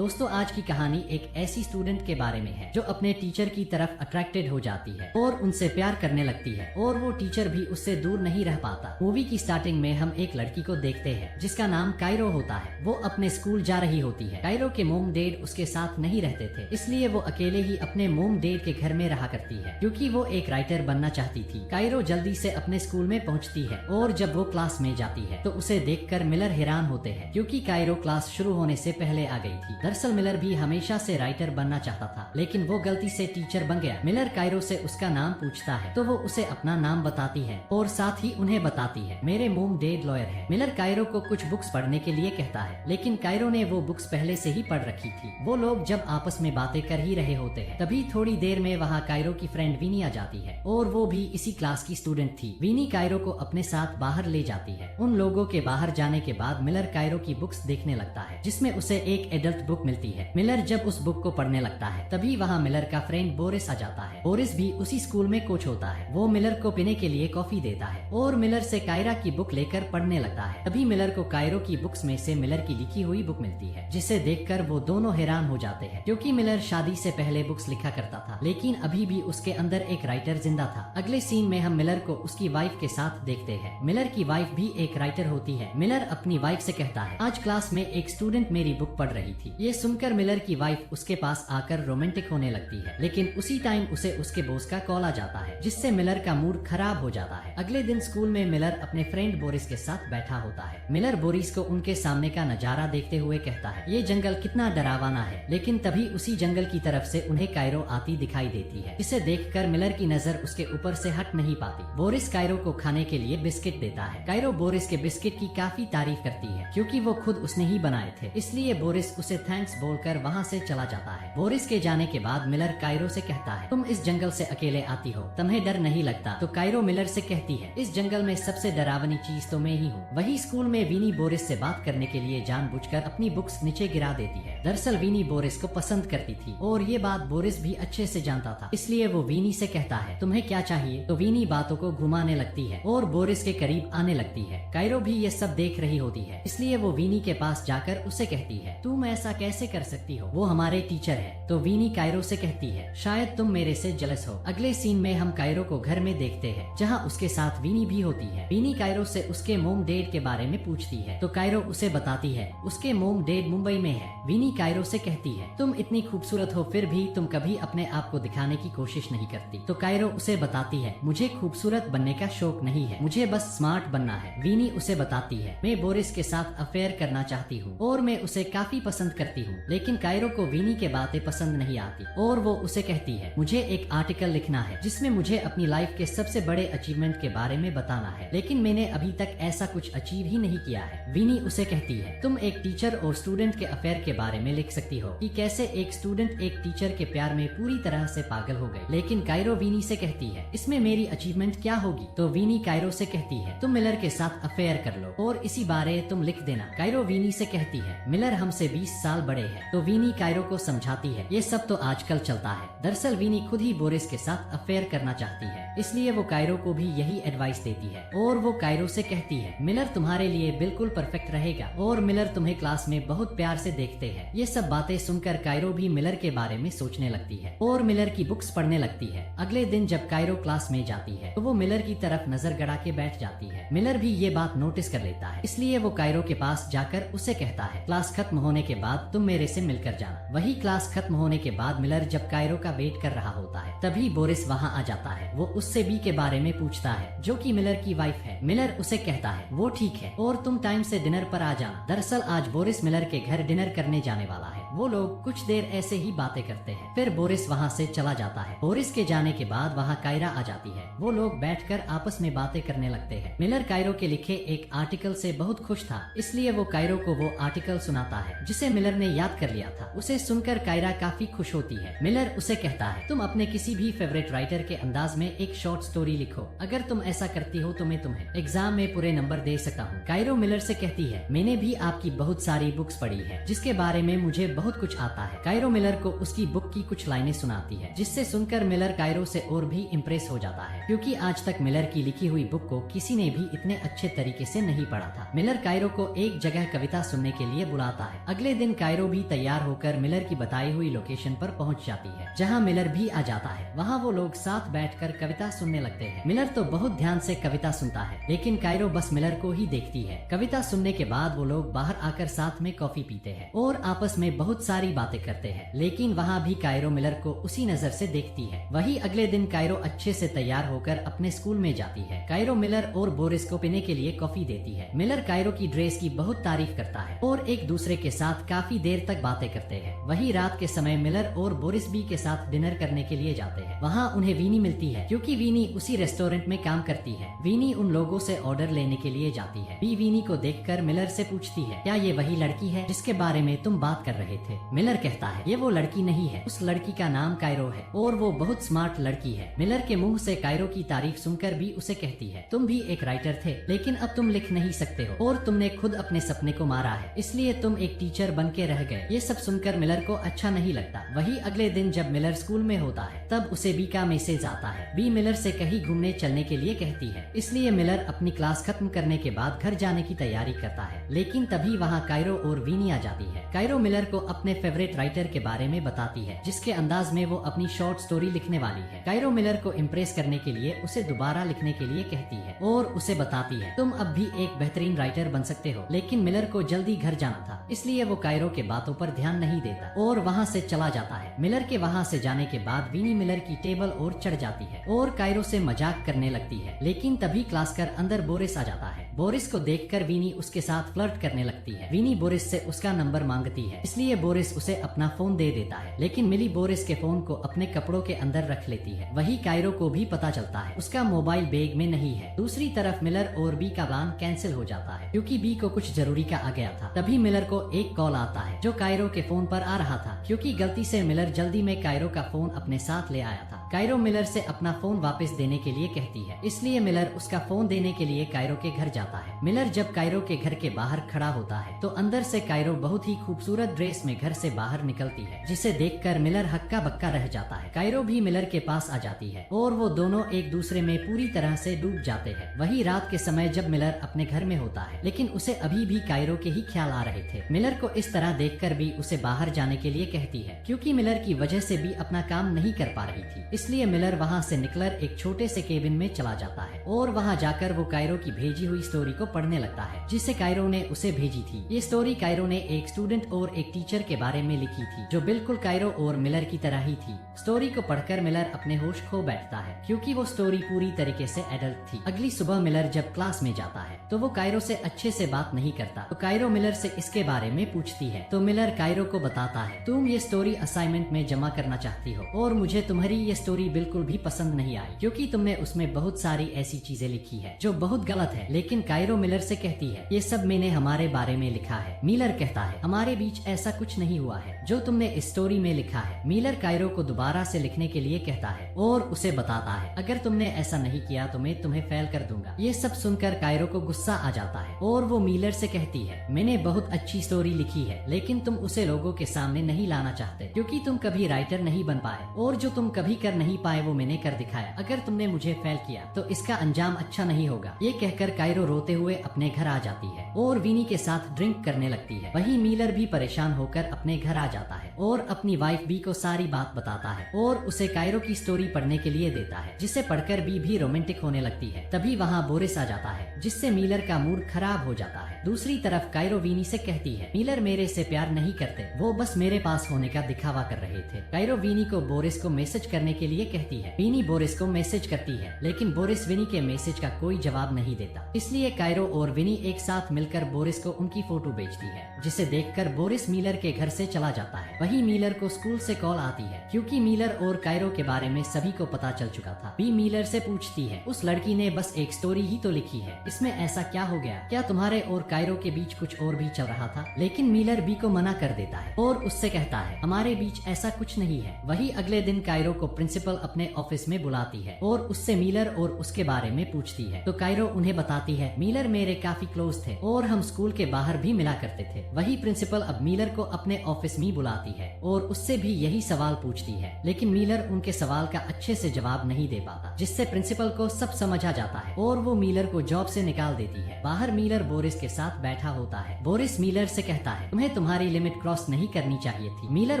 दोस्तों, आज की कहानी एक ऐसी स्टूडेंट के बारे में है जो अपने टीचर की तरफ अट्रैक्टेड हो जाती है और उनसे प्यार करने लगती है और वो टीचर भी उससे दूर नहीं रह पाता। मूवी की स्टार्टिंग में हम एक लड़की को देखते हैं जिसका नाम कायरो होता है। वो अपने स्कूल जा रही होती है। कायरो के मोम डैड उसके साथ नहीं रहते थे, इसलिए वो अकेले ही अपने मोम डैड के घर में रहा करती है क्योंकि वो एक राइटर बनना चाहती थी। कायरो जल्दी से अपने स्कूल में पहुंचती है और जब वो क्लास में जाती है तो उसे देखकर मिलर हैरान होते हैं क्योंकि कायरो क्लास शुरू होने से पहले आ गई थी। दरअसल मिलर भी हमेशा से राइटर बनना चाहता था, लेकिन वो गलती से टीचर बन गया। मिलर कायरो से उसका नाम पूछता है तो वो उसे अपना नाम बताती है और साथ ही उन्हें बताती है मेरे मोम डैड लॉयर है। मिलर कायरो को कुछ बुक्स पढ़ने के लिए कहता है, लेकिन कायरो ने वो बुक्स पहले से ही पढ़ रखी थी। वो लोग जब आपस में बातें कर ही रहे होते हैं तभी थोड़ी देर में वहाँ कायरो की फ्रेंड विनी आ जाती है और वो भी इसी क्लास की स्टूडेंट थी। विनी कायरो को अपने साथ बाहर ले जाती है। उन लोगों के बाहर जाने के बाद मिलर कायरो की बुक्स देखने लगता है जिसमें उसे एक एडल्ट बुक मिलती है। मिलर जब उस बुक को पढ़ने लगता है तभी वहाँ मिलर का फ्रेंड बोरिस आ जाता है। बोरिस भी उसी स्कूल में कोच होता है। वो मिलर को पीने के लिए कॉफी देता है और मिलर से कायरा की बुक लेकर पढ़ने लगता है। तभी मिलर को कायरो की बुक्स में से मिलर की लिखी हुई बुक मिलती है जिसे देखकर वो दोनों हैरान हो जाते हैं क्योंकि मिलर शादी से पहले बुक्स लिखा करता था, लेकिन अभी भी उसके अंदर एक राइटर जिंदा था। अगले सीन में हम मिलर को उसकी वाइफ के साथ देखते हैं। मिलर की वाइफ भी एक राइटर होती है। मिलर अपनी वाइफ से कहता है आज क्लास में एक स्टूडेंट मेरी बुक पढ़ रही थी। ये सुनकर मिलर की वाइफ उसके पास आकर रोमांटिक होने लगती है, लेकिन उसी टाइम उसे उसके बॉस का कॉल आ जाता है जिससे मिलर का मूड खराब हो जाता है। अगले दिन स्कूल में मिलर अपने फ्रेंड बोरिस के साथ बैठा होता है। मिलर बोरिस को उनके सामने का नजारा देखते हुए कहता है ये जंगल कितना डरावना है, लेकिन तभी उसी जंगल की तरफ से उन्हें कायरो आती दिखाई देती है। इसे देखकर मिलर की नजर उसके ऊपर से हट नहीं पाती। बोरिस कायरो को खाने के लिए बिस्किट देता है। कायरो बोरिस के बिस्किट की काफी तारीफ करती है क्योंकि वो खुद उसने ही बनाए थे, इसलिए बोरिस उसे थैंक्स बोलकर वहाँ से चला जाता है। बोरिस के जाने के बाद मिलर कायरो से कहता है तुम इस जंगल से अकेले आती हो, तुम्हें डर नहीं लगता? तो कायरो मिलर से कहती है इस जंगल में सबसे डरावनी चीज तो मैं ही हूँ। वही स्कूल में विनी बोरिस से बात करने के लिए जानबूझकर अपनी बुक्स नीचे गिरा देती है। दरअसल विनी बोरिस को पसंद करती थी और ये बात बोरिस भी अच्छे से जानता था, इसलिए वो विनी से कहता है तुम्हें क्या चाहिए? तो विनी बातों को घुमाने लगती है और बोरिस के करीब आने लगती है। कायरो भी ये सब देख रही होती है, इसलिए वो विनी के पास जाकर उसे कहती है तुम ऐसा कैसे कर सकती हो, वो हमारे टीचर है। तो विनी कायरो से कहती है शायद तुम मेरे से जेलस हो। अगले सीन में हम कायरो को घर में देखते हैं जहाँ उसके साथ विनी भी होती है। विनी कायरो से उसके मोम डैड के बारे में पूछती है तो कायरो उसे बताती है उसके मोम डैड मुंबई में है। विनी कायरो से कहती है तुम इतनी खूबसूरत हो फिर भी तुम कभी अपने आप को दिखाने की कोशिश नहीं करती। तो कायरो उसे बताती है मुझे खूबसूरत बनने का शौक नहीं है, मुझे बस स्मार्ट बनना है। विनी उसे बताती है मैं बोरिस के साथ अफेयर करना चाहती हूँ और मैं उसे काफी पसंद करती हूँ, लेकिन कायरो को विनी के बातें पसंद नहीं आती और वो उसे कहती है मुझे एक आर्टिकल लिखना है जिसमें मुझे अपनी लाइफ के सबसे बड़े अचीवमेंट के बारे में बताना है, लेकिन मैंने अभी तक ऐसा कुछ अचीव ही नहीं किया है। विनी उसे कहती है तुम एक टीचर और स्टूडेंट के अफेयर के बारे में लिख सकती हो कि कैसे एक स्टूडेंट एक टीचर के प्यार में पूरी तरह से पागल हो गई, लेकिन कायरो विनी से कहती है इसमें मेरी अचीवमेंट क्या होगी? तो विनी कायरो से कहती है तुम मिलर के साथ अफेयर कर लो और इसी बारे तुम लिख देना। कायरो विनी से कहती है मिलर हमसे 20 साल बड़े हैं। तो विनी कायरो को समझाती है ये सब तो आजकल चलता है। दरअसल विनी खुद ही बोरिस के साथ अफेयर करना चाहती है, इसलिए वो कायरो को भी यही एडवाइस देती है और वो कायरो से कहती है मिलर तुम्हारे लिए बिल्कुल परफेक्ट रहेगा और मिलर तुम्हें क्लास में बहुत प्यार से देखते हैं। ये सब बातें सुनकर कायरो भी मिलर के बारे में सोचने लगती है और मिलर की बुक्स पढ़ने लगती है। अगले दिन जब कायरो क्लास में जाती है तो वो मिलर की तरफ नजर गड़ा के बैठ जाती है। मिलर भी ये बात नोटिस कर लेता है, इसलिए वो कायरो के पास जाकर उसे कहता है क्लास खत्म होने के बाद तुम मेरे से मिलकर जाना। वही क्लास खत्म होने के बाद मिलर जब कायरो का वेट कर रहा होता है तभी बोरिस वहाँ आ जाता है। वो उससे बी के बारे में पूछता है जो कि मिलर की वाइफ है। मिलर उसे कहता है वो ठीक है और तुम टाइम से डिनर पर आ जाना। दरअसल आज बोरिस मिलर के घर डिनर करने जाने वाला है। वो लोग कुछ देर ऐसे ही बातें करते हैं, फिर बोरिस वहाँ से चला जाता है। बोरिस के जाने के बाद वहाँ कायरा आ जाती है। वो लोग बैठकर आपस में बातें करने लगते हैं। मिलर कायरो के लिखे एक आर्टिकल से बहुत खुश था, इसलिए वो कायरो को वो आर्टिकल सुनाता है जिसे मिलर ने याद कर लिया था। उसे सुनकर कायरा काफी खुश होती है। मिलर उसे कहता है तुम अपने किसी भी फेवरेट राइटर के अंदाज में एक शॉर्ट स्टोरी लिखो, अगर तुम ऐसा करती हो तो मैं तुम्हें एग्जाम में पूरे नंबर दे सकता हूँ। कायरो मिलर से कहती है मैंने भी आपकी बहुत सारी बुक्स पढ़ी है जिसके बारे में मुझे बहुत कुछ आता है। कायरो मिलर को उसकी बुक की कुछ लाइनें सुनाती है, जिससे सुनकर मिलर कायरो से और भी इम्प्रेस हो जाता है, क्योंकि आज तक मिलर की लिखी हुई बुक को किसी ने भी इतने अच्छे तरीके से नहीं पढ़ा था। मिलर कायरो को एक जगह कविता सुनने के लिए बुलाता है। अगले दिन कायरो भी तैयार होकर मिलर की बताई हुई लोकेशन पर पहुंच जाती है, जहां मिलर भी आ जाता है। वहां वो लोग साथ बैठकर कविता सुनने लगते हैं। मिलर तो बहुत ध्यान से कविता सुनता है, लेकिन कायरो बस मिलर को ही देखती है। कविता सुनने के बाद वो लोग बाहर आकर साथ में कॉफी पीते हैं और आपस में बहुत सारी बातें करते हैं, लेकिन वहाँ भी कायरो मिलर को उसी नजर से देखती है। वही अगले दिन कायरो अच्छे से तैयार होकर अपने स्कूल में जाती है। कायरो मिलर और बोरिस को पीने के लिए कॉफी देती है। मिलर कायरो की ड्रेस की बहुत तारीफ करता है और एक दूसरे के साथ काफी देर तक बातें करते हैं। वही रात के समय मिलर और बोरिस भी के साथ डिनर करने के लिए जाते हैं। वहाँ उन्हें वीनी मिलती है, क्योंकि वीनी उसी रेस्टोरेंट में काम करती है। वीनी उन लोगों से ऑर्डर लेने के लिए जाती है। वीनी को देखकर मिलर से पूछती है, क्या ये वही लड़की है जिसके बारे में तुम बात कर रहे थे? मिलर कहता है, ये वो लड़की नहीं है, उस लड़की का नाम कायरो है और वो बहुत स्मार्ट लड़की है। मिलर के मुंह से कायरो की तारीफ सुनकर भी उसे कहती है, तुम भी एक राइटर थे, लेकिन अब तुम लिख नहीं सकते हो और तुमने खुद अपने सपने को मारा है, इसलिए तुम एक टीचर बन के रह गए। ये सब सुनकर मिलर को अच्छा नहीं लगता। वही अगले दिन जब मिलर स्कूल में होता है, तब उसे बी का मैसेज आता है। बी मिलर से कहीं घूमने चलने के लिए कहती है, इसलिए मिलर अपनी क्लास खत्म करने के बाद घर जाने की तैयारी करता है, लेकिन तभी वहाँ कायरो और वीनी आ जाती है। कायरो मिलर को अपने फेवरेट राइटर के बारे में बताती है, जिसके अंदाज में वो अपनी शॉर्ट स्टोरी लिखने वाली है। कायरो मिलर को इम्प्रेस करने के लिए उसे दोबारा लिखने के लिए कहती है और उसे बताती है, तुम अब भी एक बेहतरीन राइटर बन सकते हो। लेकिन मिलर को जल्दी घर जाना था, इसलिए वो कायरो के बातों पर ध्यान नहीं देता और वहाँ से चला जाता है। मिलर के वहाँ से जाने के बाद वीनी मिलर की टेबल और चढ़ जाती है और कायरो से मजाक करने लगती है, लेकिन तभी क्लास कर अंदर बोरिस आ जाता है। बोरिस को देखकर वीनी उसके साथ फ्लर्ट करने लगती है। वीनी बोरिस से उसका नंबर मांगती है, इसलिए बोरिस उसे अपना फोन दे देता है, लेकिन मिली बोरिस के फोन को अपने कपड़ों के अंदर रख लेती है। वही कायरो को भी पता चलता है उसका मोबाइल बैग में नहीं है। दूसरी तरफ मिलर और बी का प्लान कैंसिल हो जाता है, क्योंकि बी को कुछ जरूरी का आ गया था। तभी मिलर को एक कॉल आता है, जो कायरो के फोन पर आ रहा था, क्योंकि गलती से मिलर जल्दी में कायरो का फोन अपने साथ ले आया था। कायरो मिलर से अपना फोन वापस देने के लिए कहती है, इसलिए मिलर उसका फोन देने के लिए कायरो के घर जाता है। मिलर जब कायरो के घर के बाहर खड़ा होता है, तो अंदर से कायरो बहुत ही खूबसूरत ड्रेस में घर से बाहर निकलती है, जिसे देखकर मिलर हक्का बक्का रह जाता है। कायरो भी मिलर के पास आ जाती है और वो दोनों एक दूसरे में पूरी तरह से डूब जाते हैं। वही रात के समय जब मिलर अपने घर में होता है, लेकिन उसे अभी भी कायरो के ही ख्याल आ रहे थे। मिलर को इस तरह देखकर भी उसे बाहर जाने के लिए कहती है, क्योंकि मिलर की वजह से भी अपना काम नहीं कर पा रही थी। इसलिए मिलर वहाँ से निकलकर एक छोटे से केबिन में चला जाता है और वहाँ जाकर वो कायरो की भेजी हुई स्टोरी को पढ़ने लगता है, जिसे कायरो ने उसे भेजी थी। ये स्टोरी कायरो ने एक स्टूडेंट और एक टीचर के बारे में लिखी थी, जो बिल्कुल कायरो और मिलर की तरह ही थी। स्टोरी को पढ़कर मिलर अपने होश खो बैठता है, क्योंकि वो स्टोरी पूरी तरीके से एडल्ट थी। अगली सुबह मिलर जब क्लास में जाता है, तो वो कायरो से अच्छे से बात नहीं करता। तो कायरो मिलर से इसके बारे में पूछती है, तो मिलर कायरो को बताता है, तुम ये स्टोरी असाइनमेंट में जमा करना चाहती हो और मुझे तुम्हारी ये स्टोरी बिल्कुल भी पसंद नहीं आई, क्योंकि तुमने उसमें बहुत सारी ऐसी चीजें लिखी है जो बहुत गलत है। लेकिन कायरो मिलर से कहती है, ये सब मैंने हमारे बारे में लिखा है। मिलर कहता है, हमारे बीच ऐसा कुछ नहीं हुआ है जो तुमने इस स्टोरी में लिखा है। मिलर कायरो को दोबारा से लिखने के लिए कहता है और उसे बताता है, अगर तुमने ऐसा नहीं किया तो मैं तुम्हें फेल कर दूंगा। ये सब सुनकर कायरो को गुस्सा आ जाता है और वो मिलर से कहती है, मैंने बहुत अच्छी स्टोरी लिखी है, लेकिन तुम उसे लोगों के सामने नहीं लाना चाहते, क्योंकि तुम कभी राइटर नहीं बन पाए और जो तुम कभी कर नहीं पाए वो मैंने कर दिखाया। अगर तुमने मुझे फेल किया तो इसका अंजाम अच्छा नहीं होगा। ये कहकर कायरो रोते हुए अपने घर आ जाती है और वीनी के साथ ड्रिंक करने लगती है। वहीं मिलर भी परेशान होकर अपने घर आ जाता है और अपनी वाइफ बी को सारी बात बताता है और उसे कायरो की स्टोरी पढ़ने के लिए देता है, जिसे पढ़कर बी भी रोमांटिक होने लगती है। तभी वहाँ बोरिस आ जाता है, जिससे मिलर का मूड खराब हो जाता है। दूसरी तरफ कायरो वीनी से कहती है, मिलर मेरे से प्यार नहीं करते, वो बस मेरे पास होने का दिखावा कर रहे थे। कायरो वीनी को बोरिस को मैसेज करने के लिए कहती है। वीनी बोरिस को मैसेज करती है, लेकिन बोरिस विनी के मैसेज का कोई जवाब नहीं देता। इसलिए कायरो और विनी एक साथ मिलकर बोरिस को उनकी फोटो भेजती है, जिसे देखकर बोरिस मिलर के घर से चला जाता है। वहीं मिलर को स्कूल से कॉल आती है, क्योंकि मिलर और कायरो के बारे में सभी को पता चल चुका था। बी मिलर से पूछती है, उस लड़की ने बस एक स्टोरी ही तो लिखी है, इसमें ऐसा क्या हो गया? क्या तुम्हारे और कायरो के बीच कुछ और भी चल रहा था, लेकिन मिलर बी को मना कर देता है और उससे कहता है हमारे बीच ऐसा कुछ नहीं है। वही अगले दिन कायरो को प्रिंसिपल अपने ऑफिस में बुलाती है और उससे मिलर और उसके बारे में पूछती है। तो कायरो उन्हें बताती है मिलर मेरे काफी क्लोज थे और हम स्कूल के बाहर भी मिला करते थे। वही प्रिंसिपल अब मिलर को अपने ऑफिस में बुलाती है और उससे भी यही सवाल पूछती है, लेकिन मिलर उनके सवाल का अच्छे से जवाब नहीं दे पाता, जिससे प्रिंसिपल को सब समझ आ जाता है और वो मिलर को जॉब से निकाल देती है। बाहर मिलर बोरिस के साथ बैठा होता है। बोरिस मिलर से कहता है तुम्हें तुम्हारी लिमिट क्रॉस नहीं करनी चाहिए थी। मिलर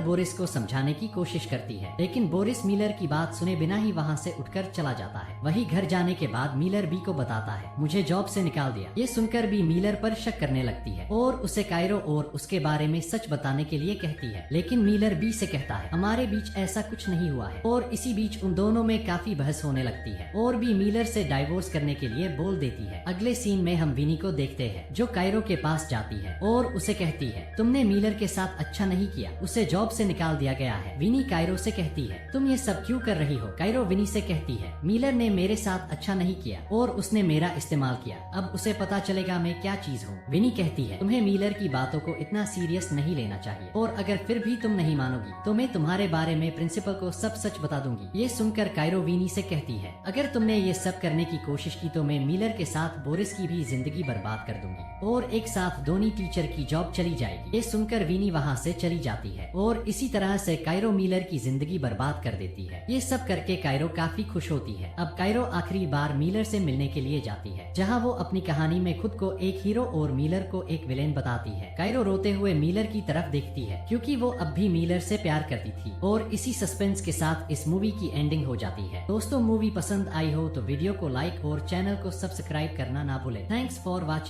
बोरिस को समझाने की कोशिश करती है, लेकिन बोरिस मिलर की बात सुने बिना ही वहाँ से उठकर चला जाता है। वही घर जाने के बाद मिलर बी को बताता है मुझे जॉब से निकाल दिया। ये सुनकर भी मिलर पर शक करने लगती है और उसे कायरो और उसके बारे में सच बताने के लिए कहती है, लेकिन मिलर बी से कहता है हमारे बीच ऐसा कुछ नहीं हुआ है। और इसी बीच उन दोनों में काफी बहस होने लगती है और भी मिलर से डाइवोर्स करने के लिए बोल देती है। अगले सीन में हम विनी को देखते हैं जो कायरो के पास जाती है और उसे कहती है तुमने मिलर के साथ अच्छा नहीं किया, उसे जॉब से निकाल दिया गया है। विनी कायरो से कहती है तुम ये सब क्यों कर रही हो। कायरो विनी से कहती है मिलर ने मेरे साथ अच्छा नहीं किया और उसने मेरा इस्तेमाल किया, अब उसे पता चलेगा मैं क्या चीज हूँ। विनी कहती है तुम्हें मिलर की बातों को इतना सीरियस नहीं लेना चाहिए और अगर फिर भी तुम नहीं मानोगी तो मैं तुम्हारे बारे में प्रिंसिपल को सब सच बता दूंगी। ये सुनकर कायरो विनी से कहती है अगर तुमने ये सब करने की कोशिश की तो मैं मिलर के साथ बोरिस की भी जिंदगी बर्बाद कर दूंगी और एक साथ दोनों टीचर की जॉब चली जाएगी। ये सुनकर विनी वहाँ से चली जाती है और इसी तरह से कायरो मिलर की जिंदगी बर्बाद कर देती है। ये सब करके कायरो काफी खुश होती है। अब कायरो आखिरी बार मिलर से मिलने के लिए जाती है, जहाँ वो अपनी कहानी में खुद को एक हीरो और मिलर को एक विलेन बताती है। कायरो रोते हुए मिलर की तरफ देखती है क्योंकि वो अब भी मिलर से प्यार करती थी और इसी सस्पेंस के साथ इस मूवी की एंडिंग हो जाती है। दोस्तों मूवी पसंद आई हो तो वीडियो को लाइक और चैनल को सब्सक्राइब करना ना भूले। Thanks for watching.